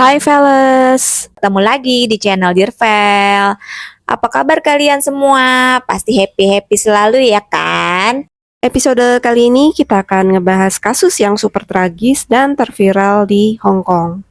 Hai fellas, ketemu lagi di channel Dirvel. Apa kabar kalian semua? Pasti happy-happy selalu ya kan? Episode kali ini kita akan ngebahas kasus yang super tragis dan terviral di Hong Kong.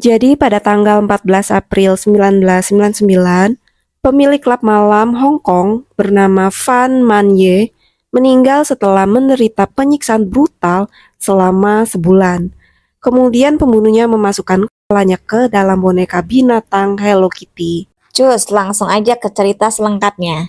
Jadi pada tanggal 14 April 1999, pemilik klub malam Hong Kong bernama Fan Man Ye meninggal setelah menderita penyiksaan brutal selama sebulan. Kemudian pembunuhnya memasukkan kepalanya ke dalam boneka binatang Hello Kitty. Cus, langsung aja ke cerita selengkapnya.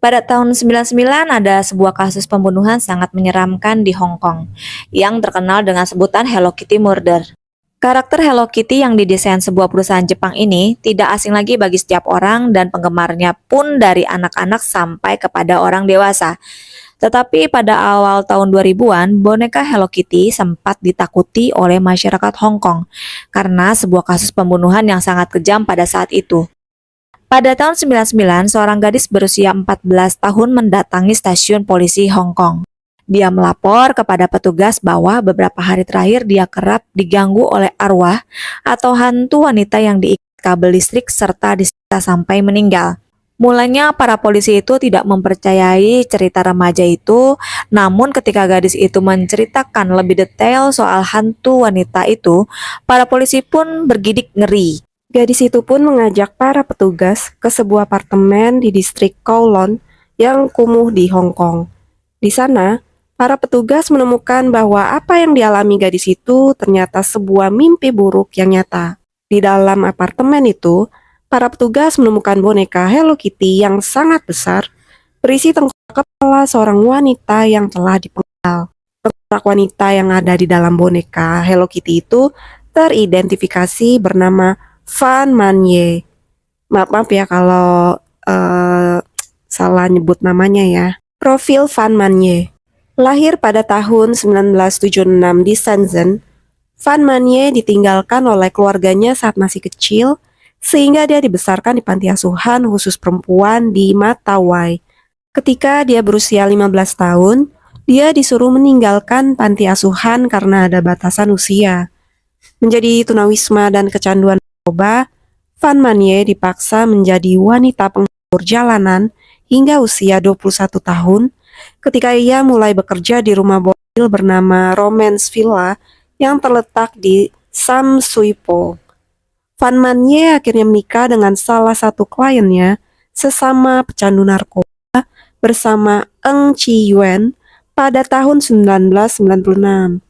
Pada tahun 99 ada sebuah kasus pembunuhan sangat menyeramkan di Hong Kong yang terkenal dengan sebutan Hello Kitty Murder. Karakter Hello Kitty yang didesain sebuah perusahaan Jepang ini tidak asing lagi bagi setiap orang dan penggemarnya pun dari anak-anak sampai kepada orang dewasa. Tetapi pada awal tahun 2000-an, boneka Hello Kitty sempat ditakuti oleh masyarakat Hong Kong karena sebuah kasus pembunuhan yang sangat kejam pada saat itu. Pada tahun 99, seorang gadis berusia 14 tahun mendatangi stasiun polisi Hong Kong. Dia melapor kepada petugas bahwa beberapa hari terakhir dia kerap diganggu oleh arwah atau hantu wanita yang diikat kabel listrik serta disiksa sampai meninggal. Mulanya para polisi itu tidak mempercayai cerita remaja itu, namun ketika gadis itu menceritakan lebih detail soal hantu wanita itu, para polisi pun bergidik ngeri. Gadis itu pun mengajak para petugas ke sebuah apartemen di distrik Kowloon yang kumuh di Hong Kong. Di sana, para petugas menemukan bahwa apa yang dialami gadis itu ternyata sebuah mimpi buruk yang nyata. Di dalam apartemen itu, para petugas menemukan boneka Hello Kitty yang sangat besar, berisi tengkorak kepala seorang wanita yang telah dipenggal. Tengkorak wanita yang ada di dalam boneka Hello Kitty itu teridentifikasi bernama Fan Man Ye. Maaf ya kalau salah nyebut namanya ya. Profil Fan Man Ye. Lahir pada tahun 1976 di Shenzhen, Fan Man Ye ditinggalkan oleh keluarganya saat masih kecil, sehingga dia dibesarkan di panti asuhan khusus perempuan di Mata Wai. Ketika dia berusia 15 tahun, dia disuruh meninggalkan panti asuhan karena ada batasan usia. Menjadi tunawisma dan kecanduan narkoba, Fan Man Ye dipaksa menjadi wanita penghibur jalanan hingga usia 21 tahun ketika ia mulai bekerja di rumah bordil bernama Romance Villa yang terletak di Sam Sui Po. Fan Man Ye akhirnya menikah dengan salah satu kliennya sesama pecandu narkoba bersama Eng Chi Yuen pada tahun 1996.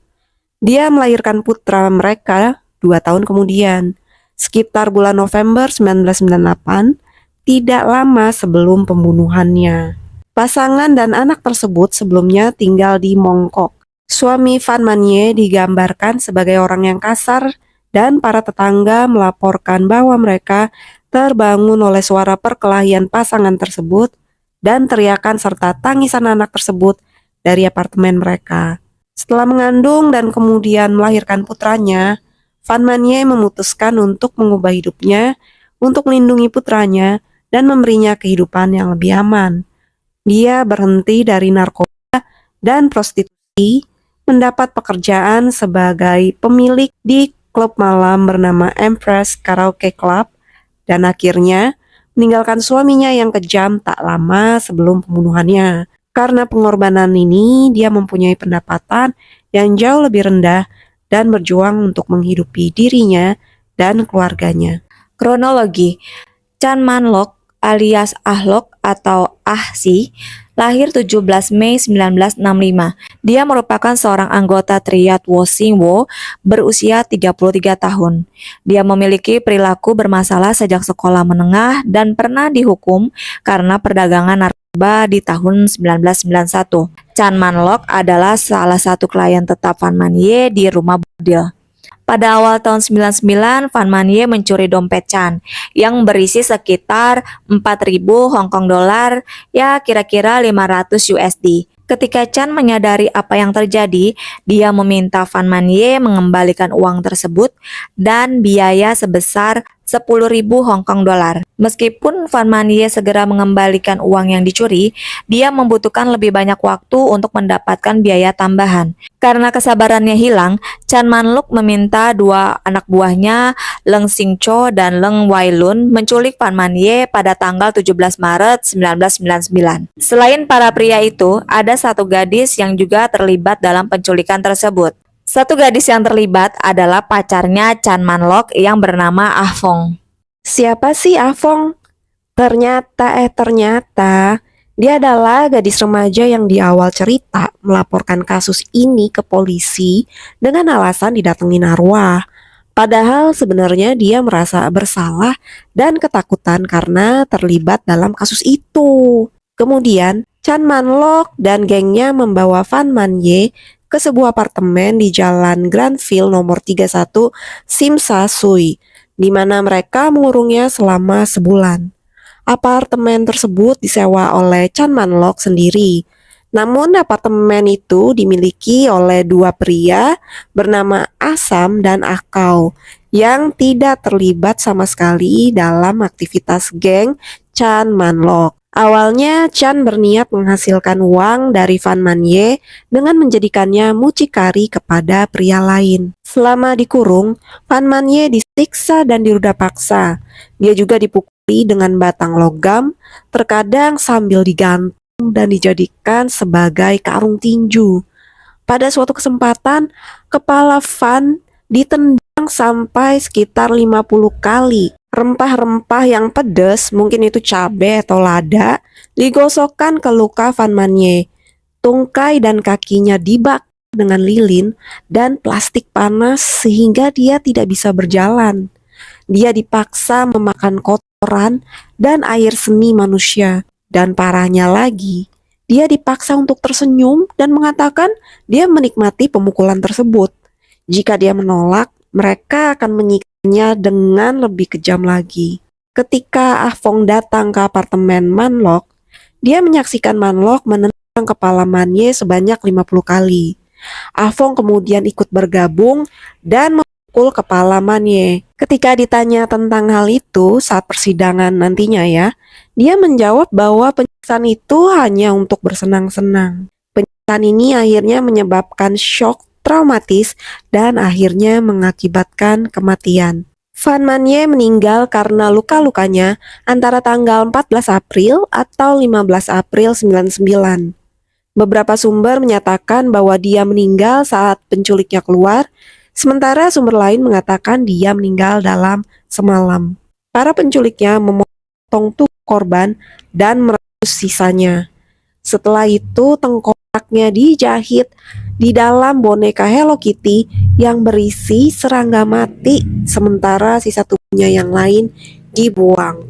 Dia melahirkan putra mereka 2 tahun kemudian, sekitar bulan November 1998, tidak lama sebelum pembunuhannya. Pasangan dan anak tersebut sebelumnya tinggal di Mongkok. Suami Fan Man Ye digambarkan sebagai orang yang kasar dan para tetangga melaporkan bahwa mereka terbangun oleh suara perkelahian pasangan tersebut dan teriakan serta tangisan anak tersebut dari apartemen mereka. Setelah mengandung dan kemudian melahirkan putranya, Fan Man Ye memutuskan untuk mengubah hidupnya untuk melindungi putranya dan memberinya kehidupan yang lebih aman. Dia berhenti dari narkoba dan prostitusi, mendapat pekerjaan sebagai pemilik di klub malam bernama Empress Karaoke Club, dan akhirnya meninggalkan suaminya yang kejam tak lama sebelum pembunuhannya. Karena pengorbanan ini, dia mempunyai pendapatan yang jauh lebih rendah dan berjuang untuk menghidupi dirinya dan keluarganya. Kronologi: Chan Man Lok alias Ah Lok atau Ah Si lahir 17 Mei 1965. Dia merupakan seorang anggota triad Wo Sing Wo berusia 33 tahun. Dia memiliki perilaku bermasalah sejak sekolah menengah dan pernah dihukum karena perdagangan narkoba di tahun 1991. Chan Man Lok adalah salah satu klien tetap Fan Man Ye di rumah bordil. Pada awal tahun 99, Fan Man Ye mencuri dompet Chan yang berisi sekitar 4.000 Hong Kong dolar, ya kira-kira 500 USD. Ketika Chan menyadari apa yang terjadi, dia meminta Fan Man-ye mengembalikan uang tersebut dan biaya sebesar 10.000 Hong Kong dolar. Meskipun Fan Man-ye segera mengembalikan uang yang dicuri, dia membutuhkan lebih banyak waktu untuk mendapatkan biaya tambahan. Karena kesabarannya hilang, Chan Man-luk meminta dua anak buahnya, Leng Sing-cho dan Leng Wai-lun, menculik Fan Man-ye pada tanggal 17 Maret 1999. Selain para pria itu, ada satu gadis yang juga terlibat dalam penculikan tersebut. Satu gadis yang terlibat adalah pacarnya Chan Man-lok yang bernama Ah Fong. Siapa sih Afong? Ternyata dia adalah gadis remaja yang di awal cerita melaporkan kasus ini ke polisi dengan alasan didatengin arwah. Padahal sebenarnya dia merasa bersalah dan ketakutan karena terlibat dalam kasus itu. Kemudian Chan Man-lok dan gengnya membawa Fan Man-ye ke sebuah apartemen di Jalan Granville nomor 31 Simsa Sui, di mana mereka mengurungnya selama sebulan. Apartemen tersebut disewa oleh Chan Man-lok sendiri. Namun apartemen itu dimiliki oleh dua pria bernama Asam dan Akau yang tidak terlibat sama sekali dalam aktivitas geng Chan Man-lok. Awalnya Chan berniat menghasilkan uang dari Fan Man-ye dengan menjadikannya mucikari kepada pria lain. Selama dikurung, Fan Man-ye disiksa dan diruda paksa. Dia juga dipukul dengan batang logam, terkadang sambil digantung dan dijadikan sebagai karung tinju. Pada suatu kesempatan, kepala Fan ditendang sampai sekitar 50 kali. Rempah-rempah yang pedas, mungkin itu cabai atau lada, digosokkan ke luka Fan Man-ye. Tungkai dan kakinya dibakar dengan lilin dan plastik panas sehingga dia tidak bisa berjalan. Dia dipaksa memakan kotoran dan air seni manusia. Dan parahnya lagi, dia dipaksa untuk tersenyum dan mengatakan dia menikmati pemukulan tersebut. Jika dia menolak, mereka akan menyiksanya dengan lebih kejam lagi. Ketika Ah Fong datang ke apartemen Man-lok, dia menyaksikan Man-lok menendang kepala Man-ye sebanyak 50 kali. Ah Fong kemudian ikut bergabung dan memukul kepala Man-ye. Ketika ditanya tentang hal itu saat persidangan nantinya ya, dia menjawab bahwa penyiksaan itu hanya untuk bersenang-senang. Penyiksaan ini akhirnya menyebabkan shock traumatis dan akhirnya mengakibatkan kematian. Fan Man-ye meninggal karena luka-lukanya antara tanggal 14 April atau 15 April 99. Beberapa sumber menyatakan bahwa dia meninggal saat penculiknya keluar, sementara sumber lain mengatakan dia meninggal dalam semalam. Para penculiknya memotong tubuh korban dan merebus sisanya. Setelah itu tengkoraknya dijahit di dalam boneka Hello Kitty yang berisi serangga mati, sementara sisa tubuhnya yang lain dibuang.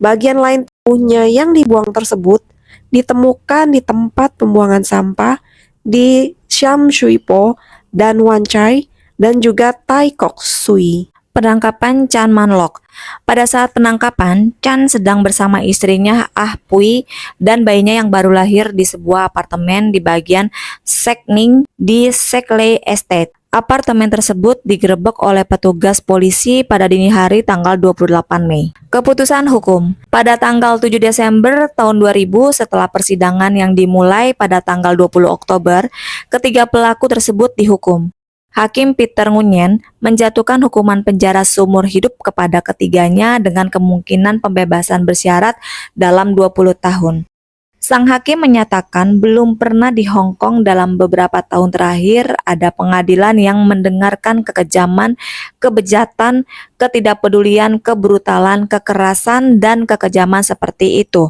Bagian lain tubuhnya yang dibuang tersebut ditemukan di tempat pembuangan sampah di Sham Shui Po dan Wan Chai dan juga Tai Kok Sui. Penangkapan Chan Man-lok. Pada saat penangkapan, Chan sedang bersama istrinya Ah Pui dan bayinya yang baru lahir di sebuah apartemen di bagian Sekning di Sekley Estate. Apartemen tersebut digerebek oleh petugas polisi pada dini hari tanggal 28 Mei. Keputusan hukum. Pada tanggal 7 Desember tahun 2000 setelah persidangan yang dimulai pada tanggal 20 Oktober, ketiga pelaku tersebut dihukum. Hakim Peter Nguyen menjatuhkan hukuman penjara seumur hidup kepada ketiganya dengan kemungkinan pembebasan bersyarat dalam 20 tahun. Sang hakim menyatakan belum pernah di Hong Kong dalam beberapa tahun terakhir ada pengadilan yang mendengarkan kekejaman, kebejatan, ketidakpedulian, kebrutalan, kekerasan, dan kekejaman seperti itu.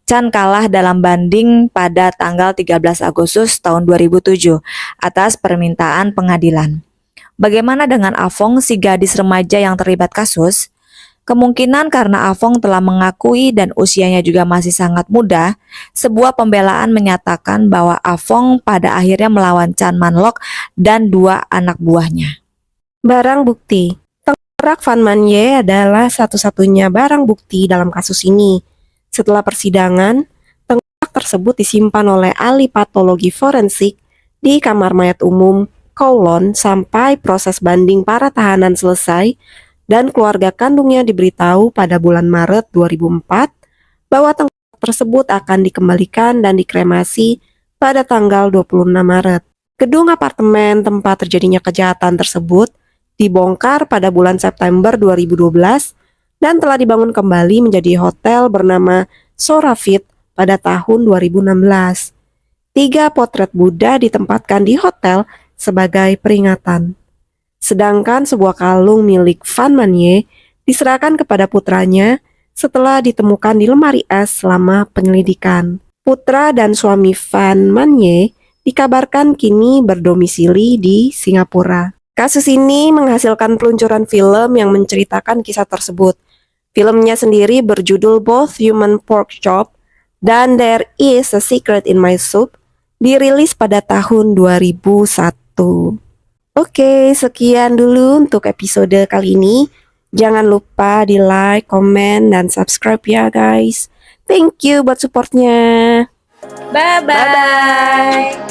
Chan kalah dalam banding pada tanggal 13 Agustus tahun 2007 atas permintaan pengadilan. Bagaimana dengan Ah Fong, si gadis remaja yang terlibat kasus? Kemungkinan karena Ah Fong telah mengakui dan usianya juga masih sangat muda, sebuah pembelaan menyatakan bahwa Ah Fong pada akhirnya melawan Chan Man-lok dan dua anak buahnya. Barang bukti. Tengkorak Fan Man-ye adalah satu-satunya barang bukti dalam kasus ini. Setelah persidangan, tengkorak tersebut disimpan oleh ahli patologi forensik di kamar mayat umum Kowloon sampai proses banding para tahanan selesai dan keluarga kandungnya diberitahu pada bulan Maret 2004 bahwa tempat tersebut akan dikembalikan dan dikremasi pada tanggal 26 Maret. Gedung apartemen tempat terjadinya kejahatan tersebut dibongkar pada bulan September 2012 dan telah dibangun kembali menjadi hotel bernama Sorafit pada tahun 2016. 3 potret Buddha ditempatkan di hotel sebagai peringatan. Sedangkan sebuah kalung milik Van Manye diserahkan kepada putranya setelah ditemukan di lemari es selama penyelidikan. Putra dan suami Van Manye dikabarkan kini berdomisili di Singapura. Kasus ini menghasilkan peluncuran film yang menceritakan kisah tersebut. Filmnya sendiri berjudul Both Human Pork Chop dan There Is a Secret in My Soup, dirilis pada tahun 2001. Oke, sekian dulu untuk episode kali ini. Jangan lupa di like, komen, dan subscribe ya guys. Thank you buat supportnya. Bye-bye.